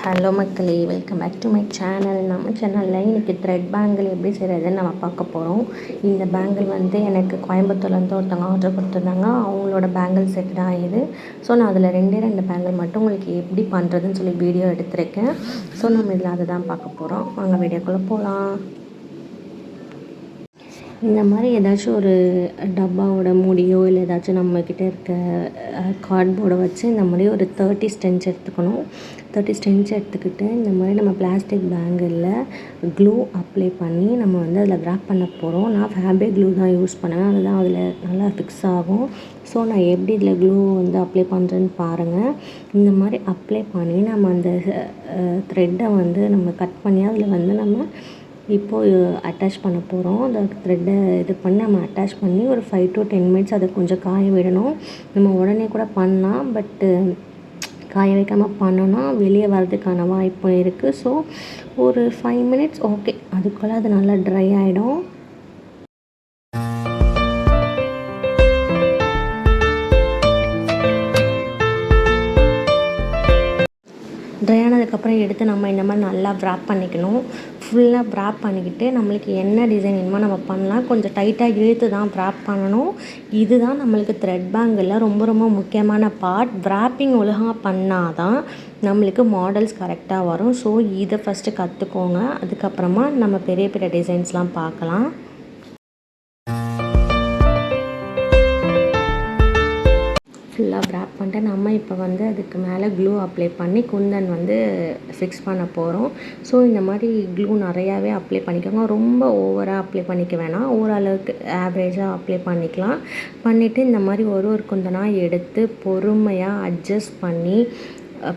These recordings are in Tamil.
ஹலோ மக்களே, welcome back to my channel. நம்ம சேனலில் இன்றைக்கி த்ரெட் பேங்கிள் எப்படி செய்கிறதுன்னு நம்ம பார்க்க போகிறோம். இந்த பேங்கிள் வந்து எனக்கு கோயம்புத்தூர்லேருந்து ஒருத்தவங்க ஆர்டர் கொடுத்துருந்தாங்க. அவங்களோட பேங்கிள் செட் தான் இது. ஸோ நான் அதில் ரெண்டு பேங்கிள் மட்டும் உங்களுக்கு எப்படி பண்ணுறதுன்னு சொல்லி வீடியோ எடுத்திருக்கேன். ஸோ நம்ம இதில் அதை தான் பார்க்க போகிறோம். வாங்க வீடியோக்குள்ளே போகலாம். இந்த மாதிரி ஏதாச்சும் ஒரு டப்பாவோட மூடியோ இல்லை ஏதாச்சும் நம்மக்கிட்ட இருக்க கார்ட்போர்டை வச்சு இந்த மாதிரி ஒரு 30 ஸ்டென்ச் எடுத்துக்கணும். 30 ஸ்டென்ச் எடுத்துக்கிட்டு இந்த மாதிரி நம்ம பிளாஸ்டிக் பேங்கிளில் க்ளூ அப்ளை பண்ணி நம்ம வந்து அதில் வ்ராப் பண்ண போகிறோம். நான் ஃபேப்ரிக் க்ளூ தான் யூஸ் பண்ணுவேன், அதுதான் அதில் நல்லா ஃபிக்ஸ் ஆகும். ஸோ நான் எப்படி இதில் க்ளூ வந்து அப்ளை பண்ணுறேன்னு பாருங்கள். இந்த மாதிரி அப்ளை பண்ணி நம்ம அந்த த்ரெட்டை வந்து நம்ம கட் பண்ணி அதில் வந்து நம்ம இப்போது அட்டாச் பண்ண போகிறோம். அந்த த்ரெட்டை இது பண்ணி நம்ம அட்டாச் பண்ணி ஒரு 5 to 10 மினிட்ஸ் அதை கொஞ்சம் காய விடணும். நம்ம உடனே கூட பண்ணலாம், பட்டு காய வைக்காமல் பண்ணோன்னா வெளியே வர்றதுக்கான வாய்ப்பு இருக்குது. ஸோ ஒரு 5 மினிட்ஸ் ஓகே, அதுக்குள்ளே அது நல்லா ட்ரை ஆகிடும். ட்ரை ஆனதுக்கப்புறம் எடுத்து நம்ம இந்த மாதிரி நல்லா வ்ராப் பண்ணிக்கணும். ஃபுல்லாக வ்ராப் பண்ணிக்கிட்டு நம்மளுக்கு என்ன டிசைன் வேணுமோ நம்ம பண்ணலாம். கொஞ்சம் டைட்டாக இழுத்து தான் வ்ராப் பண்ணணும். இதுதான் நம்மளுக்கு த்ரெட் பேங்கிளில் ரொம்ப முக்கியமான பார்ட். வ்ராப்பிங் ஒழுங்காக பண்ணால் தான் நம்மளுக்கு மாடல்ஸ் கரெக்டாக வரும். ஸோ இதை ஃபஸ்ட்டு கற்றுக்கோங்க. அதுக்கப்புறமா நம்ம பெரிய டிசைன்ஸ்லாம் பார்க்கலாம். ஃபுல்லாக வ்ராப் பண்ணிட்டு நம்ம இப்போ வந்து அதுக்கு மேலே க்ளூ அப்ளை பண்ணி குந்தன் வந்து ஃபிக்ஸ் பண்ண போகிறோம். ஸோ இந்த மாதிரி க்ளூ நிறையாவே அப்ளை பண்ணிக்கோங்க. ரொம்ப ஓவராக அப்ளை பண்ணிக்க வேணாம், ஓரளவுக்கு ஆவரேஜாக அப்ளை பண்ணிக்கலாம். பண்ணிவிட்டு இந்த மாதிரி ஒரு குந்தனாக எடுத்து பொறுமையாக அட்ஜஸ்ட் பண்ணி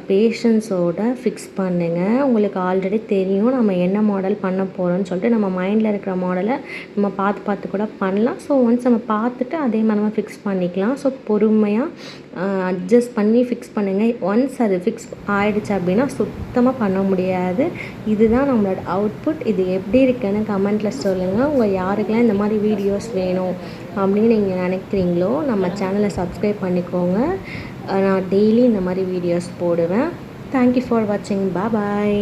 பேஷன்ஸோடு ஃபிக்ஸ் பண்ணுங்கள். உங்களுக்கு ஆல்ரெடி தெரியும் நம்ம என்ன மாடல் பண்ண போகிறோன்னு சொல்லிட்டு. நம்ம மைண்டில் இருக்கிற மாடலை நம்ம பார்த்து கூட பண்ணலாம். ஸோ ஒன்ஸ் நம்ம பார்த்துட்டு அதே மாதிரி நம்ம ஃபிக்ஸ் பண்ணிக்கலாம். ஸோ பொறுமையாக அட்ஜஸ்ட் பண்ணி ஃபிக்ஸ் பண்ணுங்கள். ஒன்ஸ் அது ஃபிக்ஸ் ஆகிடுச்சு அப்படின்னா சுத்தமாக பண்ண முடியாது. இதுதான் நம்மளோட அவுட்புட். இது எப்படி இருக்குன்னு கமெண்ட்டில் சொல்லுங்கள். உங்கள் யாருக்கெல்லாம் இந்த மாதிரி வீடியோஸ் வேணும் அப்படின்னு நீங்கள் நினைக்கிறீங்களோ நம்ம சேனலை சப்ஸ்கிரைப் பண்ணிக்கோங்க. நான் டெய்லி இந்த மாதிரி வீடியோஸ் போடுவேன். தேங்க்யூ ஃபார் வாட்சிங். பாய்.